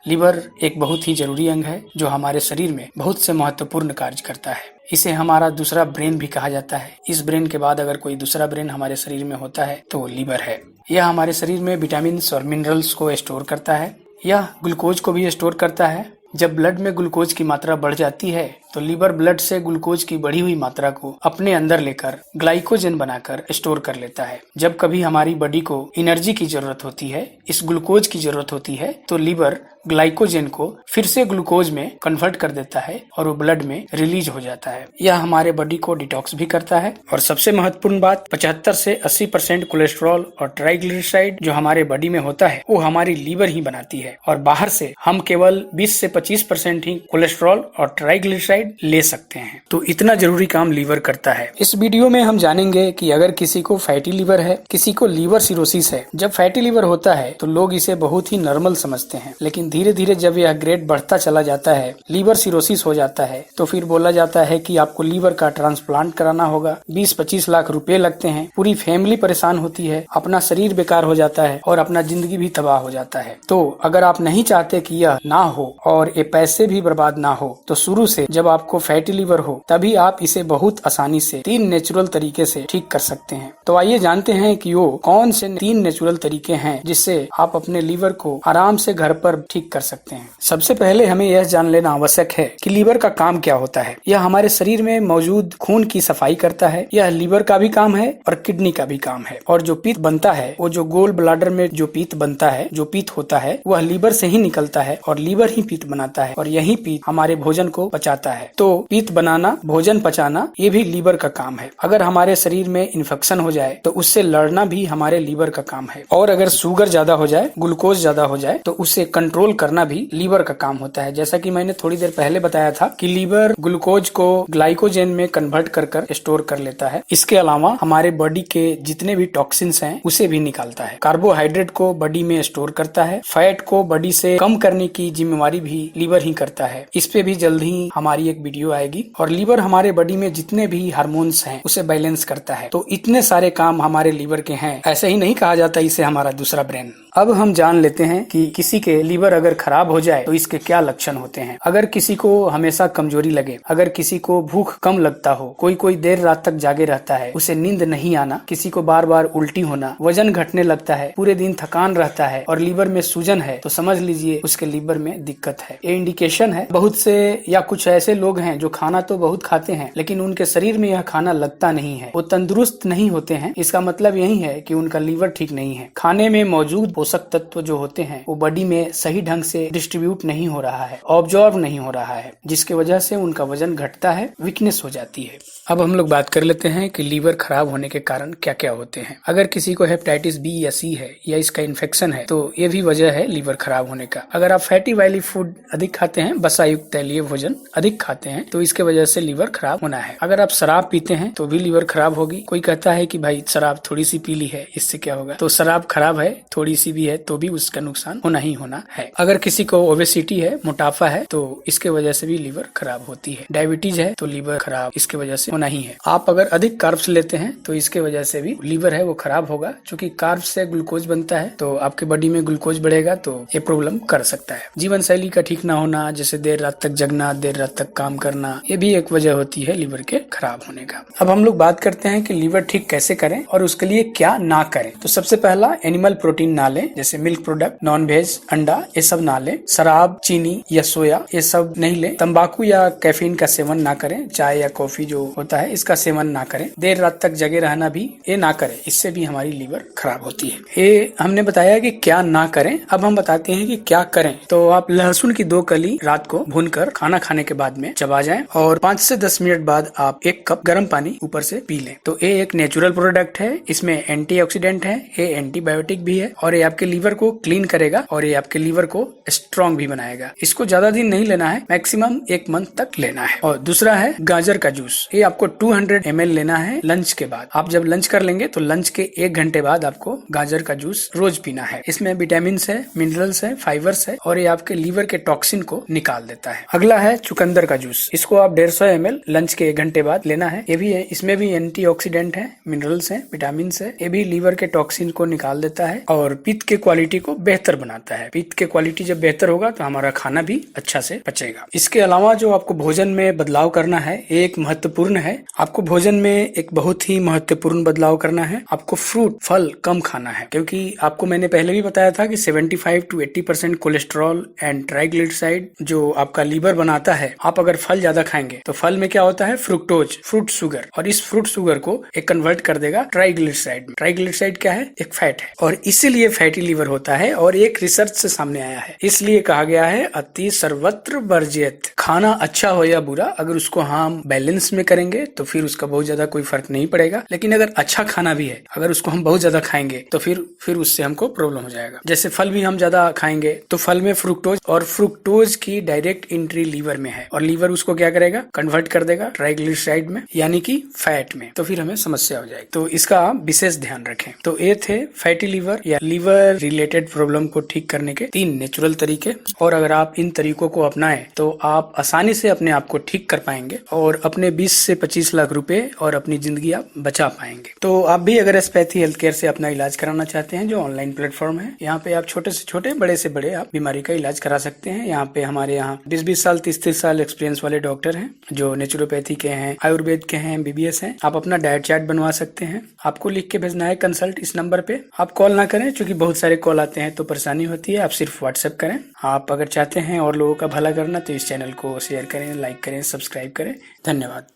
Liver एक बहुत ही जरूरी अंग है जो हमारे शरीर में बहुत से महत्वपूर्ण कार्य करता है। इसे हमारा दूसरा ब्रेन भी कहा जाता है। इस ब्रेन के बाद अगर कोई दूसरा ब्रेन हमारे शरीर में होता है तो वो लीवर है। यह हमारे शरीर में विटामिन और मिनरल्स को स्टोर करता है। यह ग्लूकोज को भी स्टोर करता है। जब ब्लड में ग्लूकोज की मात्रा बढ़ जाती है तो लीवर ब्लड से ग्लूकोज की बढ़ी हुई मात्रा को अपने अंदर लेकर ग्लाइकोजन बनाकर स्टोर कर लेता है। जब कभी हमारी बॉडी को एनर्जी की जरूरत होती है, इस ग्लूकोज की जरूरत होती है, तो लीवर ग्लाइकोजन को फिर से ग्लूकोज में कन्वर्ट कर देता है और वो ब्लड में रिलीज हो जाता है। यह हमारे बॉडी को डिटॉक्स भी करता है। और सबसे महत्वपूर्ण बात, 75 से 80% कोलेस्ट्रॉल और ट्राइग्लिसराइड जो हमारे बॉडी में होता है वो हमारी लीवर ही बनाती है। और बाहर से हम केवल 20 से 25% ही कोलेस्ट्रॉल और ट्राइग्लिसराइड ले सकते हैं। तो इतना जरूरी काम लीवर करता है। इस वीडियो में हम जानेंगे कि अगर किसी को फैटी लीवर है, किसी को लीवर सिरोसिस है। जब फैटी लीवर होता है तो लोग इसे बहुत ही नॉर्मल समझते हैं, लेकिन धीरे धीरे जब यह ग्रेड बढ़ता चला जाता है, लीवर सिरोसिस हो जाता है, तो फिर बोला जाता है कि आपको लीवर का ट्रांसप्लांट कराना होगा। 20-25 लाख रुपए लगते हैं। पूरी फैमिली परेशान होती है, अपना शरीर बेकार हो जाता है और अपना जिंदगी भी तबाह हो जाता है। तो अगर आप नहीं चाहते कि यह ना हो और ये पैसे भी बर्बाद ना हो, तो शुरू से जब आपको फैटी लीवर हो तभी आप इसे बहुत आसानी से 3 नेचुरल तरीके से ठीक कर सकते हैं। तो आइए जानते हैं कि वो कौन से 3 नेचुरल तरीके हैं जिससे आप अपने लीवर को आराम से घर पर ठीक कर सकते हैं। सबसे पहले हमें यह जान लेना आवश्यक है कि लीवर का काम क्या होता है। यह हमारे शरीर में मौजूद खून की सफाई करता है। यह लीवर का भी काम है और किडनी का भी काम है। और जो पित्त बनता है, वो जो गोल ब्लाडर में जो पित्त बनता है, जो पित्त होता है, वह लीवर से ही निकलता है और लीवर ही पित्त बनाता है और यही पित्त हमारे भोजन को पचाता है। तो पित्त बनाना, भोजन पचाना, ये भी लीवर का काम है। अगर हमारे शरीर में इन्फेक्शन हो जाए तो उससे लड़ना भी हमारे लीवर का काम है। और अगर शुगर ज्यादा हो जाए, ग्लूकोज ज्यादा हो जाए, तो उसे कंट्रोल करना भी लीवर का काम होता है। जैसा कि मैंने थोड़ी देर पहले बताया था कि लीवर ग्लूकोज को ग्लाइकोजन में कन्वर्ट कर स्टोर कर लेता है। इसके अलावा हमारे बॉडी के जितने भी टॉक्सिन्स हैं उसे भी निकालता है। कार्बोहाइड्रेट को बॉडी में स्टोर करता है। फैट को बॉडी से कम करने की जिम्मेवारी भी लीवर ही करता है। इस पे भी जल्द ही हमारी एक वीडियो आएगी। और लीवर हमारे बॉडी में जितने भी हार्मोन्स हैं उसे बैलेंस करता है। तो इतने सारे काम हमारे लीवर के हैं। ऐसे ही नहीं कहा जाता इसे हमारा दूसरा ब्रेन। अब हम जान लेते हैं कि किसी के लीवर अगर खराब हो जाए तो इसके क्या लक्षण होते हैं। अगर किसी को हमेशा कमजोरी लगे, अगर किसी को भूख कम लगता हो, कोई देर रात तक जागे रहता है, उसे नींद नहीं आना, किसी को बार बार उल्टी होना, वजन घटने लगता है, पूरे दिन थकान रहता है और लीवर में सूजन है, तो समझ लीजिए उसके लीवर में दिक्कत है। ये इंडिकेशन है। बहुत से या कुछ ऐसे लोग हैं जो खाना तो बहुत खाते हैं लेकिन उनके शरीर में यह खाना लगता नहीं है, वो तंदुरुस्त नहीं होते हैं। इसका मतलब यही है कि उनका लीवर ठीक नहीं है। खाने में मौजूद पोषक तत्व जो होते हैं वो बॉडी में सही ढंग से डिस्ट्रीब्यूट नहीं हो रहा है, ऑब्जॉर्व नहीं हो रहा है, जिसके वजह से उनका वजन घटता है, वीकनेस हो जाती है। अब हम लोग बात कर लेते हैं कि लीवर खराब होने के कारण क्या क्या होते हैं। अगर किसी को हेपेटाइटिस बी या सी है या इसका इन्फेक्शन है तो ये भी वजह है लीवर खराब होने का। अगर आप फैटी वाली फूड अधिक खाते हैं, वसा युक्त तैलीय भोजन अधिक खाते हैं, तो इसके वजह से लीवर खराब होना है। अगर आप शराब पीते हैं तो भी लीवर खराब होगी। कोई कहता है कि भाई शराब थोड़ी सी पी ली है, इससे क्या होगा। तो शराब खराब है, थोड़ी सी भी है तो भी उसका नुकसान होना ही होना है। अगर किसी को ओबेसिटी है, मोटापा है, तो इसके वजह से भी लीवर खराब होती है। डायबिटीज है तो लीवर खराब इसके वजह से होना ही है। आप अगर अधिक कार्ब्स लेते हैं तो इसके वजह से भी लीवर है वो खराब होगा, क्योंकि कार्ब्स से ग्लूकोज बनता है, तो आपके बॉडी में ग्लूकोज बढ़ेगा तो ये प्रॉब्लम कर सकता है। जीवन शैली का ठीक ना होना, जैसे देर रात तक जगना, देर रात तक काम करना, ये भी एक वजह होती है लीवर के खराब होने का। अब हम लोग बात करते हैं कि लीवर ठीक कैसे करें और उसके लिए क्या ना करें। तो सबसे पहला, एनिमल प्रोटीन ना लें, जैसे मिल्क प्रोडक्ट, नॉन वेज, अंडा, ये सब ना लें। शराब, चीनी या सोया ये सब नहीं लें। तंबाकू या कैफीन का सेवन ना करें। चाय या कॉफी जो होता है इसका सेवन ना करें। देर रात तक जगे रहना भी ये ना करें, इससे भी हमारी लीवर खराब होती है। ये हमने बताया कि क्या ना करें। अब हम बताते हैं कि क्या करें। तो आप लहसुन की 2 कली रात को भूनकर खाना खाने के बाद में चबा जाएं और 5 से 10 मिनट बाद आप 1 कप गर्म पानी ऊपर से पी लें। तो ये एक नेचुरल प्रोडक्ट है, इसमें एंटीऑक्सीडेंट है, ये एंटीबायोटिक भी है और ये आपके लीवर को क्लीन करेगा और ये आपके लीवर को स्ट्रॉन्ग भी बनाएगा। इसको ज्यादा दिन नहीं लेना है, मैक्सिमम 1 मंथ तक लेना है। और दूसरा है गाजर का जूस। ये आपको 200 ml लेना है लंच के बाद। आप जब लंच कर लेंगे तो लंच के 1 घंटे बाद आपको गाजर का जूस रोज पीना है। इसमें विटामिन है, मिनरल्स है, फाइबर्स है और ये आपके लीवर के टॉक्सिन को निकाल देता है। अगला है चुकंदर का जूस। इसको आप 150 ml लंच के 1 घंटे बाद लेना है। ये भी है, इसमें भी एंटीऑक्सीडेंट है, मिनरल्स है, विटामिन है। ये भी लीवर के टॉक्सिन को निकाल देता है और पित्त के क्वालिटी को बेहतर बनाता है। पित्त के क्वालिटी क्वालिटी जब बेहतर होगा तो हमारा खाना भी अच्छा से पचेगा। इसके अलावा जो आपको भोजन में बदलाव करना है एक महत्वपूर्ण है। आपको भोजन में एक बहुत ही महत्वपूर्ण बदलाव करना है। आपको फ्रूट फल कम खाना है, क्योंकि आपको मैंने पहले भी बताया था कि 75 to 80% कोलेस्ट्रॉल एंड ट्राइग्लिसराइड जो आपका लीवर बनाता है, आप अगर फल ज्यादा खाएंगे तो फल में क्या होता है, फ्रुक्टोज, फ्रूट शुगर, और इस फ्रूट शुगर को एक कन्वर्ट कर देगा ट्राइग्लिसराइड में। ट्राइग्लिसराइड क्या है, एक फैट है, और इसीलिए फैटी लीवर होता है। और एक रिसर्च से सामने आया है, इसलिए कहा गया है अति सर्वत्र वर्जित। खाना अच्छा हो या बुरा, अगर उसको हम बैलेंस में करेंगे तो फिर उसका बहुत ज्यादा कोई फर्क नहीं पड़ेगा। लेकिन अगर अच्छा खाना भी है, अगर उसको हम बहुत ज्यादा खाएंगे तो फिर उससे हमको प्रॉब्लम हो जाएगा। जैसे फल भी हम ज्यादा खाएंगे तो फल में फ्रुक्टोज, और फ्रुक्टोज की डायरेक्ट एंट्री लीवर में है, और लीवर उसको क्या करेगा, कन्वर्ट कर देगा ट्राइग्लिसराइड में, यानी कि फैट में। तो फिर हमें समस्या हो जाएगी। तो इसका आप विशेष ध्यान रखें। तो ये थे फैटी लीवर या लीवर रिलेटेड प्रॉब्लम को ठीक करने के 3 नेचुरल तरीके, और अगर आप इन तरीकों को अपनाएं तो आप आसानी से अपने आप को ठीक कर पाएंगे और अपने 20 से 25 लाख रुपए और अपनी जिंदगी आप बचा पाएंगे। तो आप भी अगर एस्पैथी हेल्थ केयर से अपना इलाज कराना चाहते हैं, जो ऑनलाइन प्लेटफॉर्म है, यहाँ पे आप छोटे से छोटे बड़े से बड़े आप बीमारी का इलाज करा सकते हैं। यहाँ पे हमारे यहाँ 20-20 साल 30-30 साल एक्सपीरियंस वाले डॉक्टर हैं, जो नेचुरोपैथी के हैं, आयुर्वेद के हैं, MBBS हैं। आप अपना डाइट चार्ट बनवा सकते हैं। आपको लिख के भेजना है कंसल्ट इस नंबर पे। आप कॉल ना करें, क्योंकि बहुत सारे कॉल आते हैं तो परेशानी होती है। आप सिर्फ व्हाट्सएप करें। आप अगर चाहते हैं और लोगों का भला करना तो इस चैनल को शेयर करें, लाइक करें, सब्सक्राइब करें। धन्यवाद।